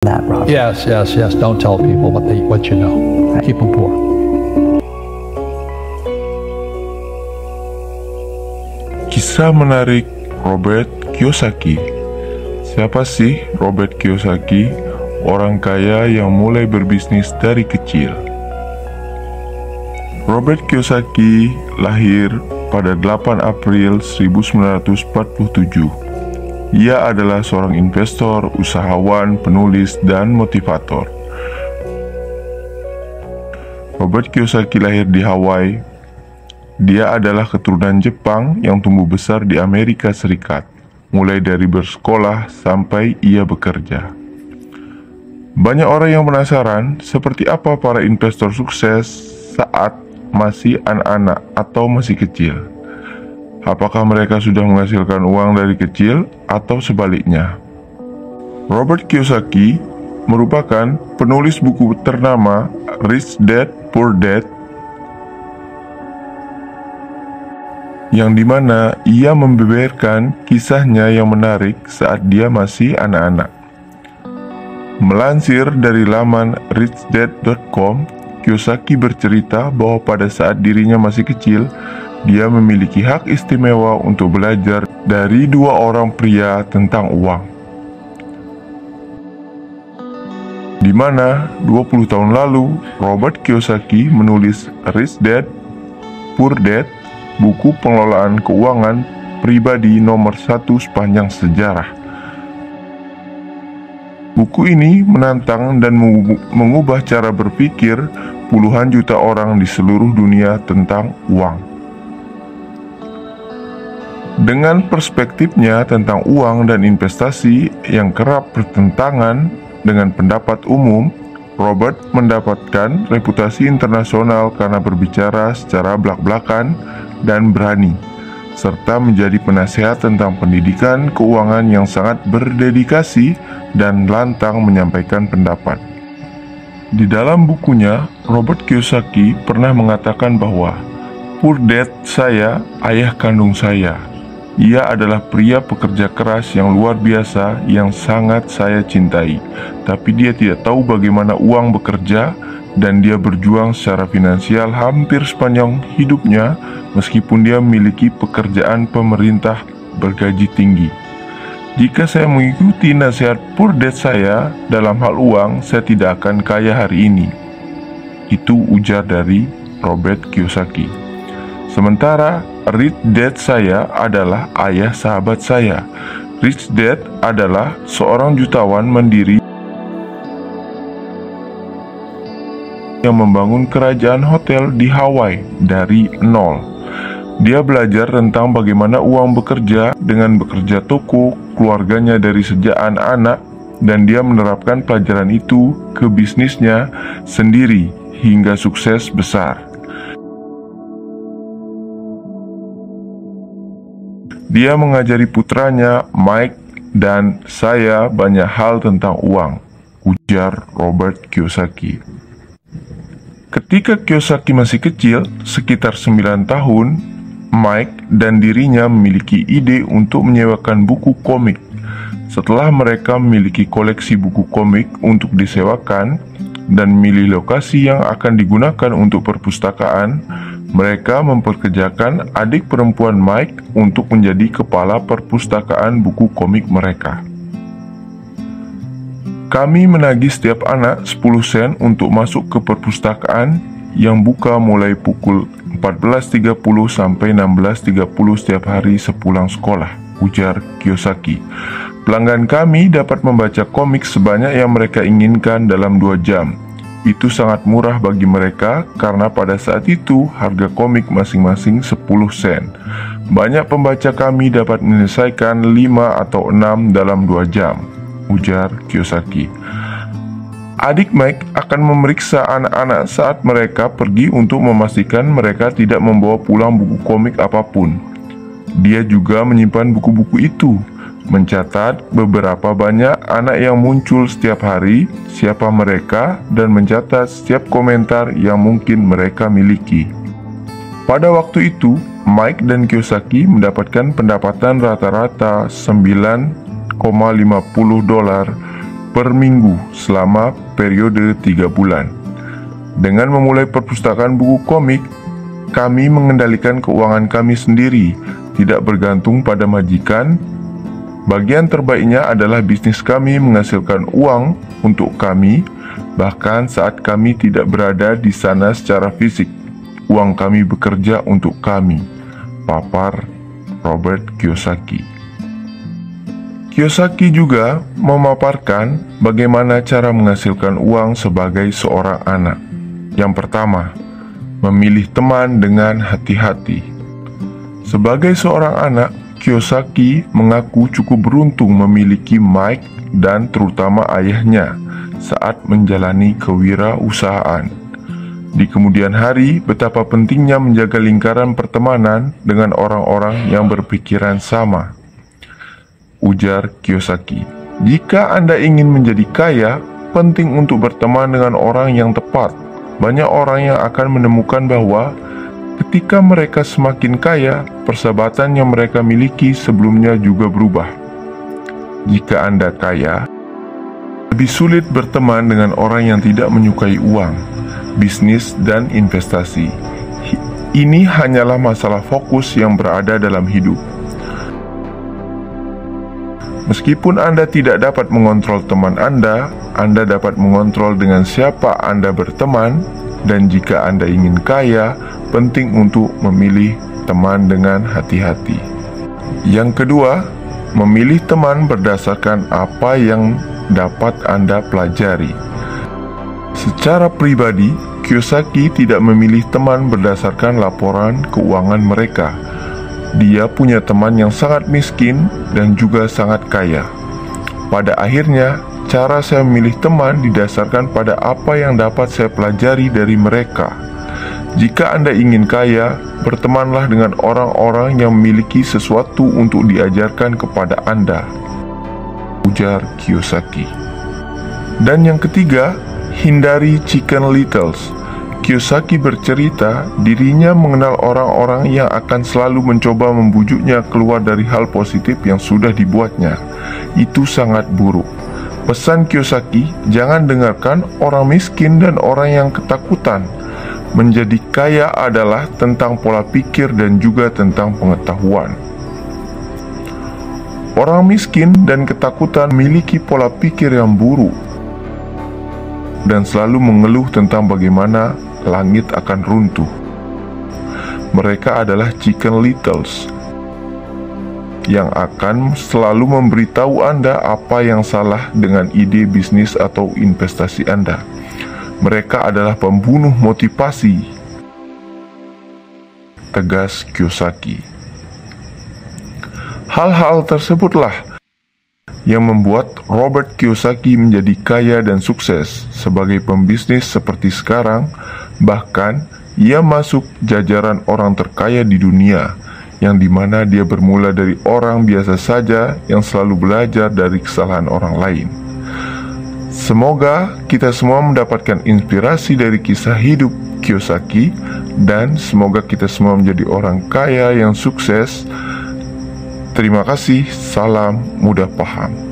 that, Rob. Yes. Don't tell people what you know. Keep them poor. Kisah menarik Robert Kiyosaki. Siapa sih Robert Kiyosaki? Orang kaya yang mulai berbisnis dari kecil. Robert Kiyosaki lahir pada 8 April 1947. Ia adalah seorang investor, usahawan, penulis, dan motivator. Robert Kiyosaki lahir di Hawaii. Dia adalah keturunan Jepang yang tumbuh besar di Amerika Serikat, mulai dari bersekolah sampai ia bekerja. Banyak orang yang penasaran seperti apa para investor sukses saat masih anak-anak atau masih kecil. Apakah mereka sudah menghasilkan uang dari kecil atau sebaliknya? Robert Kiyosaki merupakan penulis buku ternama Rich Dad Poor Dad, yang dimana ia membeberkan kisahnya yang menarik saat dia masih anak-anak. Melansir dari laman richdad.com, Kiyosaki bercerita bahwa pada saat dirinya masih kecil, dia memiliki hak istimewa untuk belajar dari dua orang pria tentang uang. Di mana 20 tahun lalu, Robert Kiyosaki menulis Rich Dad Poor Dad, buku pengelolaan keuangan pribadi nomor 1 sepanjang sejarah. Buku ini menantang dan mengubah cara berpikir puluhan juta orang di seluruh dunia tentang uang. Dengan perspektifnya tentang uang dan investasi yang kerap bertentangan dengan pendapat umum, Robert mendapatkan reputasi internasional karena berbicara secara belak-belakan dan berani, serta menjadi penasehat tentang pendidikan keuangan yang sangat berdedikasi dan lantang menyampaikan pendapat. Di dalam bukunya, Robert Kiyosaki pernah mengatakan bahwa Poor Dad saya ayah kandung saya. Ia adalah pria pekerja keras yang luar biasa yang sangat saya cintai, tapi dia tidak tahu bagaimana uang bekerja dan dia berjuang secara finansial hampir sepanjang hidupnya meskipun dia memiliki pekerjaan pemerintah bergaji tinggi. Jika saya mengikuti nasihat Poor Dad saya dalam hal uang, saya tidak akan kaya hari ini. Itu ujar dari Robert Kiyosaki. Sementara Rich Dad saya adalah ayah sahabat saya. Rich Dad adalah seorang jutawan mandiri yang membangun kerajaan hotel di Hawaii dari nol. Dia belajar tentang bagaimana uang bekerja dengan bekerja toko keluarganya dari sejak anak-anak, dan dia menerapkan pelajaran itu ke bisnisnya sendiri hingga sukses besar. Dia mengajari putranya, Mike, dan saya banyak hal tentang uang, ujar Robert Kiyosaki. Ketika Kiyosaki masih kecil, sekitar 9 tahun, Mike dan dirinya memiliki ide untuk menyewakan buku komik. Setelah mereka memiliki koleksi buku komik untuk disewakan dan memilih lokasi yang akan digunakan untuk perpustakaan, mereka memperkerjakan adik perempuan Mike untuk menjadi kepala perpustakaan buku komik mereka. Kami menagih setiap anak 10 sen untuk masuk ke perpustakaan yang buka mulai pukul 14.30 sampai 16.30 setiap hari sepulang sekolah, ujar Kiyosaki. Pelanggan kami dapat membaca komik sebanyak yang mereka inginkan dalam 2 jam. Itu sangat murah bagi mereka karena pada saat itu harga komik masing-masing 10 sen. Banyak pembaca kami dapat menyelesaikan 5 atau 6 dalam 2 jam, ujar Kiyosaki. Adik Mike akan memeriksa anak-anak saat mereka pergi untuk memastikan mereka tidak membawa pulang buku komik apapun. Dia juga menyimpan buku-buku itu, mencatat beberapa banyak anak yang muncul setiap hari, siapa mereka, dan mencatat setiap komentar yang mungkin mereka miliki. Pada waktu itu, Mike dan Kiyosaki mendapatkan pendapatan rata-rata $9,50 per minggu selama periode 3 bulan. Dengan memulai perpustakaan buku komik, kami mengendalikan keuangan kami sendiri, tidak bergantung pada majikan. Bagian terbaiknya adalah bisnis kami menghasilkan uang untuk kami, bahkan saat kami tidak berada di sana secara fisik. Uang kami bekerja untuk kami, papar Robert Kiyosaki. Kiyosaki juga memaparkan bagaimana cara menghasilkan uang sebagai seorang anak. Yang pertama, memilih teman dengan hati-hati. Sebagai seorang anak, Kiyosaki mengaku cukup beruntung memiliki Mike dan terutama ayahnya saat menjalani kewirausahaan. Di kemudian hari, betapa pentingnya menjaga lingkaran pertemanan dengan orang-orang yang berpikiran sama. Ujar Kiyosaki, jika Anda ingin menjadi kaya, penting untuk berteman dengan orang yang tepat. Banyak orang yang akan menemukan bahwa ketika mereka semakin kaya, persahabatan yang mereka miliki sebelumnya juga berubah. Jika Anda kaya, lebih sulit berteman dengan orang yang tidak menyukai uang, bisnis, dan investasi. Ini hanyalah masalah fokus yang berada dalam hidup. Meskipun Anda tidak dapat mengontrol teman Anda dapat mengontrol dengan siapa Anda berteman, dan jika Anda ingin kaya, penting untuk memilih teman dengan hati-hati. Yang kedua, memilih teman berdasarkan apa yang dapat Anda pelajari. Secara pribadi, Kiyosaki tidak memilih teman berdasarkan laporan keuangan mereka. Dia punya teman yang sangat miskin dan juga sangat kaya. Pada akhirnya, cara saya memilih teman didasarkan pada apa yang dapat saya pelajari dari mereka. Jika Anda ingin kaya, bertemanlah dengan orang-orang yang memiliki sesuatu untuk diajarkan kepada Anda, ujar Kiyosaki. Dan yang ketiga, hindari chicken littles. Kiyosaki bercerita dirinya mengenal orang-orang yang akan selalu mencoba membujuknya keluar dari hal positif yang sudah dibuatnya. Itu sangat buruk. Pesan Kiyosaki, jangan dengarkan orang miskin dan orang yang ketakutan. Menjadi kaya adalah tentang pola pikir dan juga tentang pengetahuan. Orang miskin dan ketakutan memiliki pola pikir yang buruk dan selalu mengeluh tentang bagaimana langit akan runtuh. Mereka adalah chicken littles yang akan selalu memberitahu Anda apa yang salah dengan ide bisnis atau investasi Anda. Mereka adalah pembunuh motivasi, tegas Kiyosaki. Hal-hal tersebutlah yang membuat Robert Kiyosaki menjadi kaya dan sukses sebagai pembisnis seperti sekarang. Bahkan, ia masuk jajaran orang terkaya di dunia, yang dimana dia bermula dari orang biasa saja yang selalu belajar dari kesalahan orang lain. Semoga kita semua mendapatkan inspirasi dari kisah hidup Kiyosaki, dan semoga kita semua menjadi orang kaya yang sukses. Terima kasih, salam mudah paham.